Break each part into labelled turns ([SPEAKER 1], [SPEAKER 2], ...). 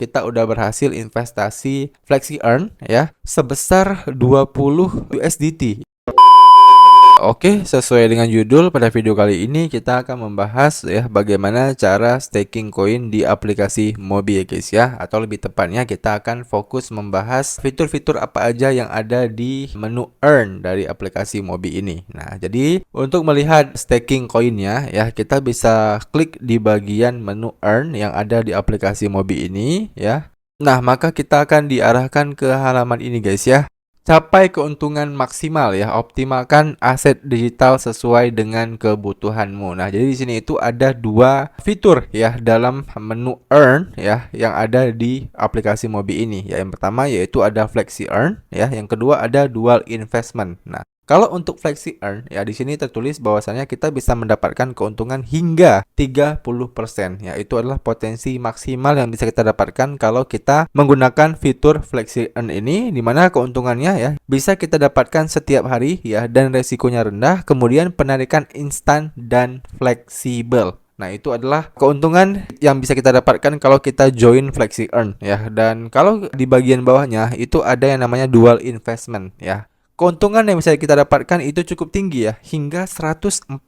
[SPEAKER 1] kita udah berhasil investasi Flexi Earn ya sebesar 20 USDT. Oke, sesuai dengan judul, pada video kali ini kita akan membahas ya bagaimana cara staking koin di aplikasi Mobi ya guys ya. Atau lebih tepatnya kita akan fokus membahas fitur-fitur apa aja yang ada di menu Earn dari aplikasi Mobi ini. Nah, jadi untuk melihat staking koinnya ya, kita bisa klik di bagian menu Earn yang ada di aplikasi Mobi ini ya. Nah, maka kita akan diarahkan ke halaman ini guys ya. Capai keuntungan maksimal ya, optimalkan aset digital sesuai dengan kebutuhanmu. Nah, jadi di sini itu ada dua fitur ya dalam menu Earn ya yang ada di aplikasi Mobi ini. Ya, yang pertama yaitu ada Flexi Earn ya, yang kedua ada Dual Investment. Nah, kalau untuk Flexi Earn ya di sini tertulis bahwasanya kita bisa mendapatkan keuntungan hingga 30% ya. Itu adalah potensi maksimal yang bisa kita dapatkan kalau kita menggunakan fitur Flexi Earn ini, di mana keuntungannya ya bisa kita dapatkan setiap hari ya, dan resikonya rendah, kemudian penarikan instan dan fleksibel. Nah, itu adalah keuntungan yang bisa kita dapatkan kalau kita join Flexi Earn ya. Dan kalau di bagian bawahnya itu ada yang namanya Dual Investment ya. Keuntungan yang bisa kita dapatkan itu cukup tinggi ya, hingga 141%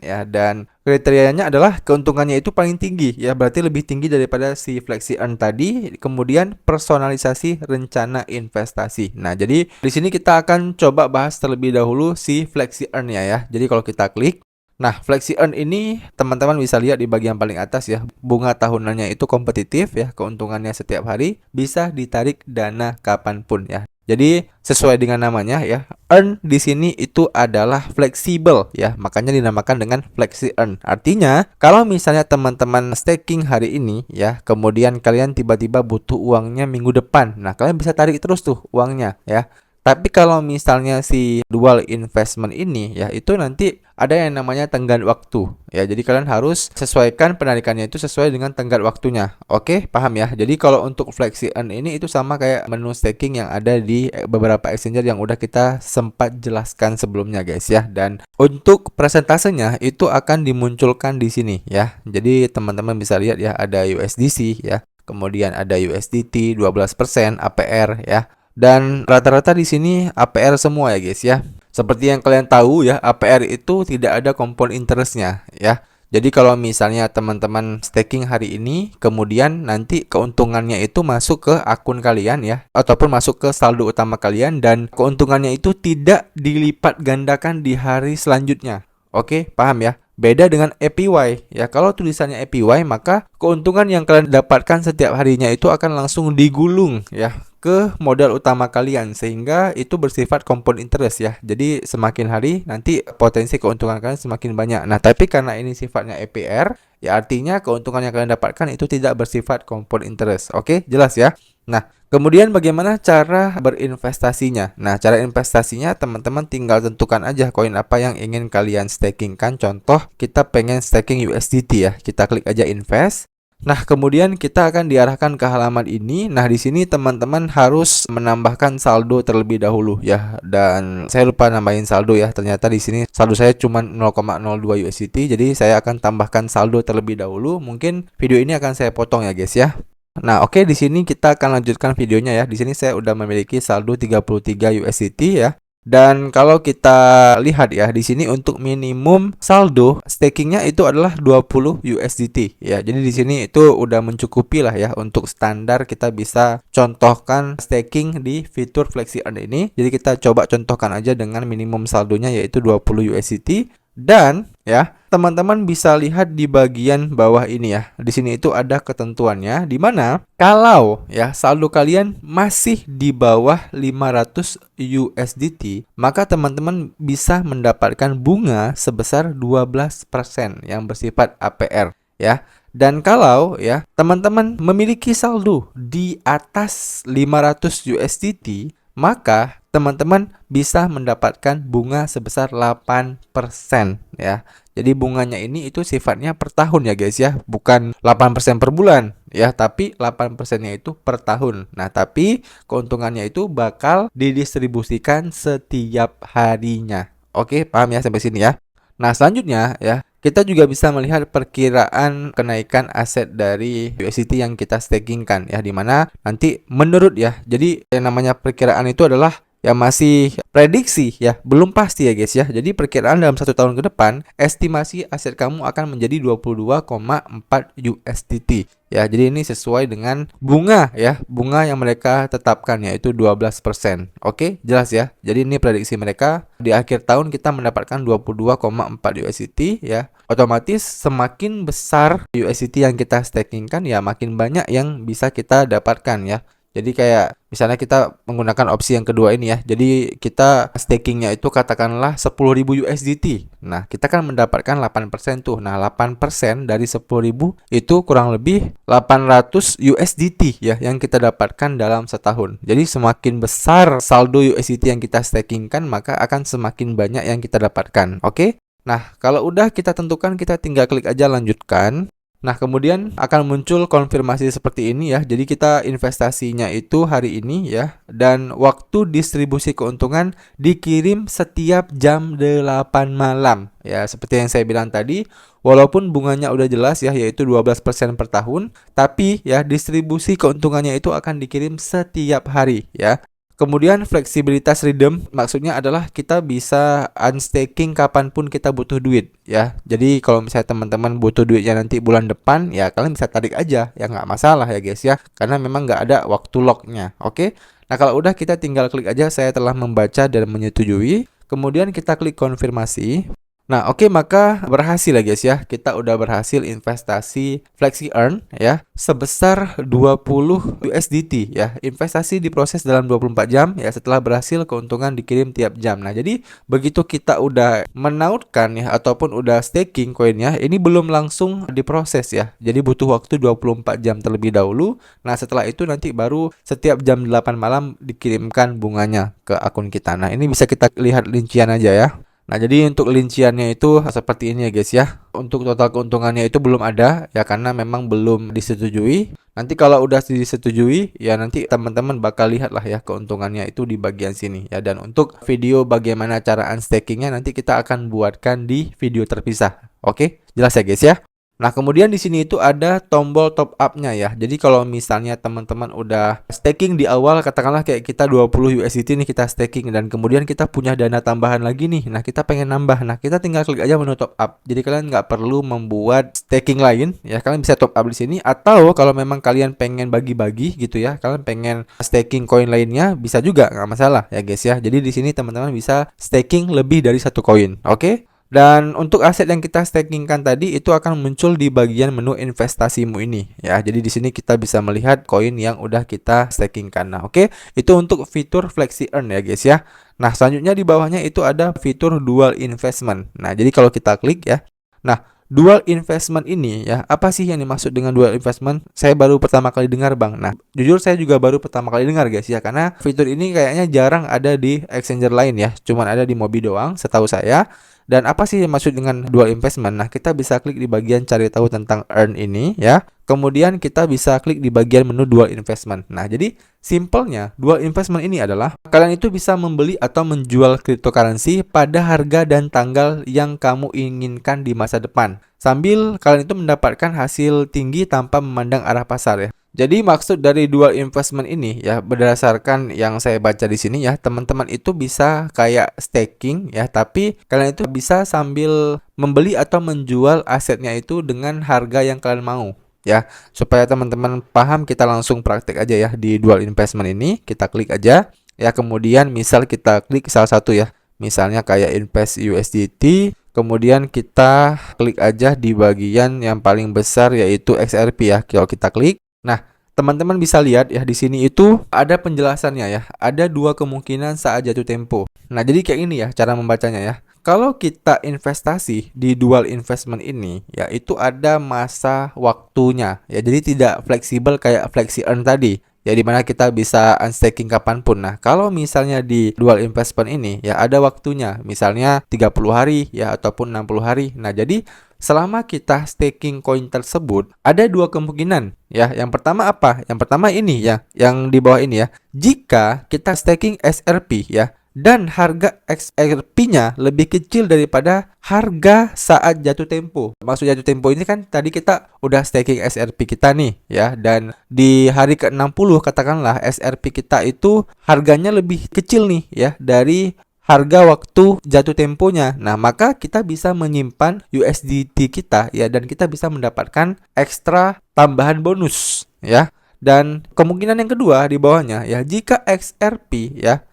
[SPEAKER 1] ya, dan kriterianya adalah keuntungannya itu paling tinggi ya, berarti lebih tinggi daripada si Flexi Earn tadi. Kemudian personalisasi rencana investasi. Nah, jadi di sini kita akan coba bahas terlebih dahulu si Flexi Earn ya. Jadi kalau kita klik, nah, Flexi Earn ini teman-teman bisa lihat di bagian paling atas ya. Bunga tahunannya itu kompetitif ya, keuntungannya setiap hari, bisa ditarik dana kapanpun ya. Jadi sesuai dengan namanya ya, Earn di sini itu adalah fleksibel ya, makanya dinamakan dengan Flexi Earn. Artinya kalau misalnya teman-teman staking hari ini ya, kemudian kalian tiba-tiba butuh uangnya minggu depan, nah kalian bisa tarik terus tuh uangnya ya. Tapi kalau misalnya si dual investment ini ya, itu nanti ada yang namanya tenggat waktu ya. Jadi kalian harus sesuaikan penarikannya itu sesuai dengan tenggat waktunya. Oke, paham ya? Jadi kalau untuk Flexi Earn ini itu sama kayak menu staking yang ada di beberapa exchanger yang udah kita sempat jelaskan sebelumnya guys ya. Dan untuk presentasenya itu akan dimunculkan di sini ya. Jadi teman-teman bisa lihat ya, ada USDC ya. Kemudian ada USDT 12%, APR ya. Dan rata-rata di sini APR semua ya guys ya. Seperti yang kalian tahu ya, APR itu tidak ada kompon interestnya ya. Jadi kalau misalnya teman-teman staking hari ini, kemudian nanti keuntungannya itu masuk ke akun kalian ya, ataupun masuk ke saldo utama kalian, dan keuntungannya itu tidak dilipat gandakan di hari selanjutnya. Oke, paham ya? Beda dengan APY ya. Kalau tulisannya APY, maka keuntungan yang kalian dapatkan setiap harinya itu akan langsung digulung ya ke modal utama kalian, sehingga itu bersifat compound interest ya. Jadi semakin hari nanti potensi keuntungan kalian semakin banyak. Nah, tapi karena ini sifatnya APR ya, artinya keuntungan yang kalian dapatkan itu tidak bersifat compound interest. Oke, jelas ya? Nah, kemudian bagaimana cara berinvestasinya? Nah, cara investasinya teman-teman tinggal tentukan aja koin apa yang ingin kalian stakingkan. Contoh, kita pengen staking USDT ya. Kita klik aja invest. Nah, kemudian kita akan diarahkan ke halaman ini. Nah, di sini teman-teman harus menambahkan saldo terlebih dahulu ya. Dan saya lupa nambahin saldo ya. Ternyata di sini saldo saya cuma 0,02 USDT. Jadi saya akan tambahkan saldo terlebih dahulu. Mungkin video ini akan saya potong ya guys ya. Nah, oke, di sini kita akan lanjutkan videonya ya. Di sini saya udah memiliki saldo 33 USDT ya. Dan kalau kita lihat ya, di sini untuk minimum saldo stakingnya itu adalah 20 USDT ya. Jadi di sini itu udah mencukupi lah ya untuk standar kita bisa contohkan staking di fitur Flexi Earn ini. Jadi kita coba contohkan aja dengan minimum saldonya yaitu 20 USDT. Dan ya, teman-teman bisa lihat di bagian bawah ini ya. Di sini itu ada ketentuannya, di mana kalau ya saldo kalian masih di bawah 500 USDT, maka teman-teman bisa mendapatkan bunga sebesar 12% yang bersifat APR ya. Dan kalau ya teman-teman memiliki saldo di atas 500 USDT, maka teman-teman bisa mendapatkan bunga sebesar 8% ya. Jadi bunganya ini itu sifatnya per tahun ya guys ya, bukan 8% per bulan ya, tapi 8%-nya itu per tahun. Nah, tapi keuntungannya itu bakal didistribusikan setiap harinya. Oke, paham ya sampai sini ya? Nah, selanjutnya ya, kita juga bisa melihat perkiraan kenaikan aset dari USDT yang kita stakingkan ya, dimana nanti menurut ya, jadi yang namanya perkiraan itu adalah yang masih prediksi ya, belum pasti ya guys ya. Jadi perkiraan dalam 1 tahun ke depan, estimasi aset kamu akan menjadi 22,4 USDT ya. Jadi ini sesuai dengan bunga ya, bunga yang mereka tetapkan yaitu 12%. Oke, jelas ya. Jadi ini prediksi mereka di akhir tahun kita mendapatkan 22,4 USDT ya. Otomatis semakin besar USDT yang kita stakingkan ya, makin banyak yang bisa kita dapatkan ya. Jadi kayak misalnya kita menggunakan opsi yang kedua ini ya. Jadi kita stakingnya itu katakanlah 10.000 USDT. Nah, kita kan mendapatkan 8% tuh. Nah, 8% dari 10.000 itu kurang lebih 800 USDT ya yang kita dapatkan dalam setahun. Jadi semakin besar saldo USDT yang kita stakingkan, maka akan semakin banyak yang kita dapatkan. Oke? Nah, kalau udah kita tentukan, kita tinggal klik aja lanjutkan. Nah, kemudian akan muncul konfirmasi seperti ini ya. Jadi kita investasinya itu hari ini ya, dan waktu distribusi keuntungan dikirim setiap jam 8 malam. Ya, seperti yang saya bilang tadi, walaupun bunganya udah jelas ya, yaitu 12% per tahun, tapi ya distribusi keuntungannya itu akan dikirim setiap hari ya. Kemudian fleksibilitas redeem maksudnya adalah kita bisa unstaking kapanpun kita butuh duit ya. Jadi kalau misalnya teman-teman butuh duitnya nanti bulan depan ya, kalian bisa tarik aja ya, nggak masalah ya guys ya, karena memang nggak ada waktu locknya. Oke. Nah, kalau udah kita tinggal klik aja saya telah membaca dan menyetujui. Kemudian kita klik konfirmasi. Nah, oke, maka berhasil ya guys ya. Kita udah berhasil investasi Flexi Earn ya sebesar 20 USDT ya. Investasi diproses dalam 24 jam ya, setelah berhasil keuntungan dikirim tiap jam. Nah, jadi begitu kita udah menautkan ya ataupun udah staking koinnya, ini belum langsung diproses ya. Jadi butuh waktu 24 jam terlebih dahulu. Nah, setelah itu nanti baru setiap jam 8 malam dikirimkan bunganya ke akun kita. Nah, ini bisa kita lihat rincian aja ya. Nah, jadi untuk rinciannya itu seperti ini ya guys ya. Untuk total keuntungannya itu belum ada ya, karena memang belum disetujui. Nanti kalau udah disetujui ya, nanti teman-teman bakal lihat lah ya keuntungannya itu di bagian sini ya. Dan untuk video bagaimana cara unstakingnya nanti kita akan buatkan di video terpisah. Oke, jelas ya guys ya. Nah, kemudian di sini itu ada tombol top up-nya ya. Jadi kalau misalnya teman-teman udah staking di awal, katakanlah kayak kita 20 USDT nih kita staking, dan kemudian kita punya dana tambahan lagi nih. Nah, kita pengen nambah. Nah, kita tinggal klik aja menu top up. Jadi kalian nggak perlu membuat staking lain ya. Kalian bisa top up di sini, atau kalau memang kalian pengen bagi-bagi gitu ya, kalian pengen staking koin lainnya bisa juga, nggak masalah ya guys ya. Jadi di sini teman-teman bisa staking lebih dari satu koin. Oke? Dan untuk aset yang kita stakingkan tadi itu akan muncul di bagian menu investasimu ini ya. Jadi di sini kita bisa melihat koin yang udah kita stakingkan. Nah, oke, itu untuk fitur Flexi Earn ya guys ya. Nah, selanjutnya di bawahnya itu ada fitur dual investment. Nah, jadi kalau kita klik ya. Nah, dual investment ini ya, apa sih yang dimaksud dengan dual investment? Saya baru pertama kali dengar, Bang. Nah, jujur saya juga baru pertama kali dengar guys ya, karena fitur ini kayaknya jarang ada di exchanger lain ya. Cuman ada di Mobi doang setahu saya. Dan apa sih yang maksud dengan dual investment? Nah, kita bisa klik di bagian cari tahu tentang earn ini ya. Kemudian kita bisa klik di bagian menu dual investment. Nah, jadi simpelnya dual investment ini adalah kalian itu bisa membeli atau menjual cryptocurrency pada harga dan tanggal yang kamu inginkan di masa depan, sambil kalian itu mendapatkan hasil tinggi tanpa memandang arah pasar ya. Jadi maksud dari dual investment ini ya, berdasarkan yang saya baca di sini ya, teman-teman itu bisa kayak staking ya, tapi kalian itu bisa sambil membeli atau menjual asetnya itu dengan harga yang kalian mau ya. Supaya teman-teman paham, kita langsung praktek aja ya di dual investment ini. Kita klik aja ya, kemudian misal kita klik salah satu ya, misalnya kayak invest USDT. Kemudian kita klik aja di bagian yang paling besar yaitu XRP ya. Kalau kita klik, nah, teman-teman bisa lihat ya, di sini itu ada penjelasannya ya. Ada dua kemungkinan saat jatuh tempo. Nah, jadi kayak ini ya cara membacanya ya. Kalau kita investasi di dual investment ini ya, itu ada masa waktunya ya. Jadi tidak fleksibel kayak Flexi Earn tadi ya, dimana kita bisa unstaking kapanpun. Nah, kalau misalnya di dual investment ini ya ada waktunya, misalnya 30 hari ya ataupun 60 hari. Nah, jadi selama kita staking koin tersebut, ada dua kemungkinan ya. Yang pertama apa? Yang pertama ini ya, yang di bawah ini ya. Jika kita staking SRP ya, dan harga XRP-nya lebih kecil daripada harga saat jatuh tempo. Maksud jatuh tempo ini kan tadi kita udah staking XRP kita nih ya, dan di hari ke-60 katakanlah XRP kita itu harganya lebih kecil nih ya dari harga waktu jatuh temponya. Nah, maka kita bisa menyimpan USDT kita ya, dan kita bisa mendapatkan ekstra tambahan bonus ya. Dan kemungkinan yang kedua di bawahnya ya, jika XRP ya,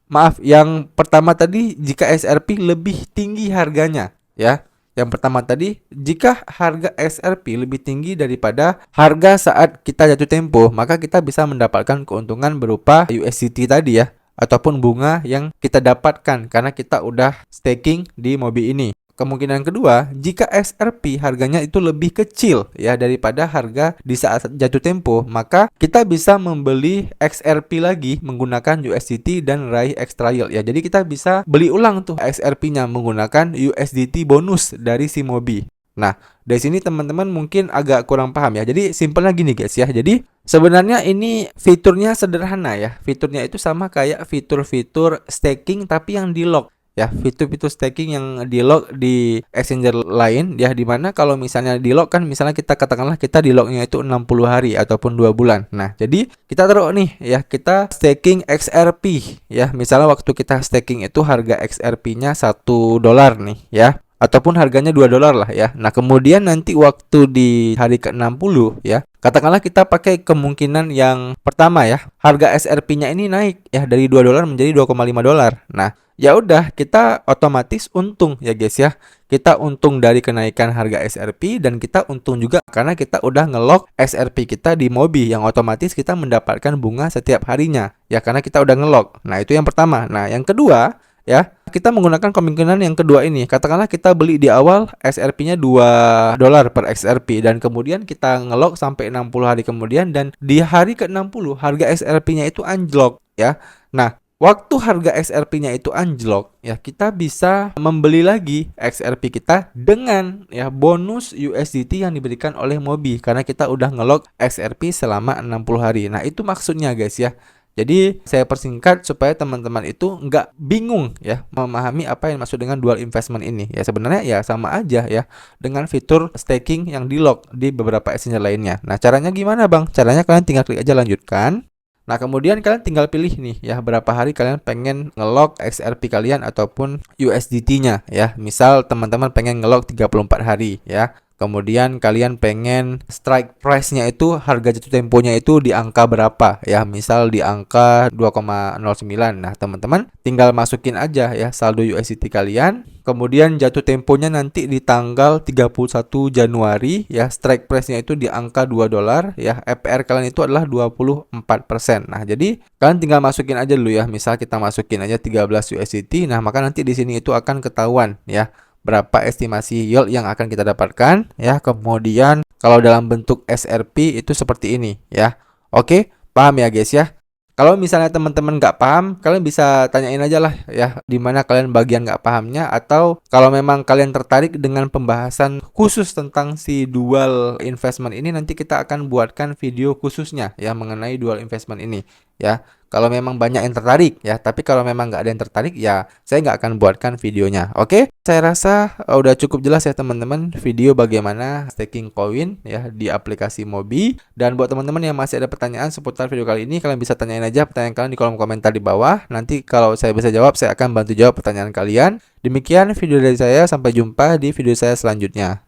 [SPEAKER 1] maaf, yang pertama tadi jika XRP lebih tinggi harganya ya. Yang pertama tadi jika harga XRP lebih tinggi daripada harga saat kita jatuh tempo, maka kita bisa mendapatkan keuntungan berupa USDT tadi ya, ataupun bunga yang kita dapatkan karena kita udah staking di Mobi ini. Kemungkinan kedua, jika XRP harganya itu lebih kecil ya daripada harga di saat jatuh tempo, maka kita bisa membeli XRP lagi menggunakan USDT dan raih extra yield ya. Jadi kita bisa beli ulang tuh XRP-nya menggunakan USDT bonus dari si Mobi. Nah, dari sini teman-teman mungkin agak kurang paham ya. Jadi simpelnya gini guys ya. Jadi sebenarnya ini fiturnya sederhana ya. Fiturnya itu sama kayak fitur-fitur staking tapi yang di lock. Ya, fitur-fitur staking yang di lock di exchanger lain ya, dimana kalau misalnya di lock kan misalnya kita katakanlah kita di locknya itu 60 hari ataupun 2 bulan. Nah, jadi kita taruh nih ya, kita staking XRP ya. Misalnya waktu kita staking itu harga XRP-nya $1 nih ya, ataupun harganya $2 lah ya. Nah, kemudian nanti waktu di hari ke-60 ya, katakanlah kita pakai kemungkinan yang pertama ya, harga XRP-nya ini naik ya dari $2 menjadi $2,5. Nah, ya udah, kita otomatis untung ya guys ya. Kita untung dari kenaikan harga XRP, dan kita untung juga karena kita udah ngelock XRP kita di Mobi, yang otomatis kita mendapatkan bunga setiap harinya ya, karena kita udah ngelock. Nah, itu yang pertama. Nah, yang kedua ya, kita menggunakan kemungkinan yang kedua ini. Katakanlah kita beli di awal XRP-nya $2 per XRP, dan kemudian kita ngelock sampai 60 hari kemudian, dan di hari ke-60 harga XRP-nya itu anjlok ya. Nah, waktu harga XRP-nya itu anjlok ya, kita bisa membeli lagi XRP kita dengan ya bonus USDT yang diberikan oleh Mobi karena kita udah ngelock XRP selama 60 hari. Nah, itu maksudnya guys ya. Jadi saya persingkat supaya teman-teman itu nggak bingung ya memahami apa yang maksud dengan dual investment ini. Ya sebenarnya ya sama aja ya dengan fitur staking yang di lock di beberapa exchange lainnya. Nah, caranya gimana Bang? Caranya kalian tinggal klik aja lanjutkan. Nah, kemudian kalian tinggal pilih nih ya berapa hari kalian pengen ngelock XRP kalian ataupun USDT-nya ya. Misal teman-teman pengen ngelock 34 hari ya. Kemudian kalian pengen strike price-nya itu, harga jatuh temponya itu di angka berapa ya. Misal di angka 2,09. Nah, teman-teman tinggal masukin aja ya saldo USDT kalian. Kemudian jatuh temponya nanti di tanggal 31 Januari ya. Strike price-nya itu di angka $2 ya. APR kalian itu adalah 24%. Nah, jadi kalian tinggal masukin aja dulu ya. Misal kita masukin aja 13 USDT. Nah, maka nanti di sini itu akan ketahuan ya berapa estimasi yield yang akan kita dapatkan ya. Kemudian kalau dalam bentuk XRP itu seperti ini ya. Oke, paham ya guys ya. Kalau misalnya teman-teman nggak paham, kalian bisa tanyain aja lah ya, di mana kalian bagian nggak pahamnya, atau kalau memang kalian tertarik dengan pembahasan khusus tentang si dual investment ini, nanti kita akan buatkan video khususnya ya mengenai dual investment ini ya. Kalau memang banyak yang tertarik ya, tapi kalau memang nggak ada yang tertarik ya saya nggak akan buatkan videonya. Oke, saya rasa udah cukup jelas ya teman-teman video bagaimana staking koin ya di aplikasi Mobi. Dan buat teman-teman yang masih ada pertanyaan seputar video kali ini, kalian bisa tanyain aja pertanyaan kalian di kolom komentar di bawah. Nanti kalau saya bisa jawab, saya akan bantu jawab pertanyaan kalian. Demikian video dari saya, sampai jumpa di video saya selanjutnya.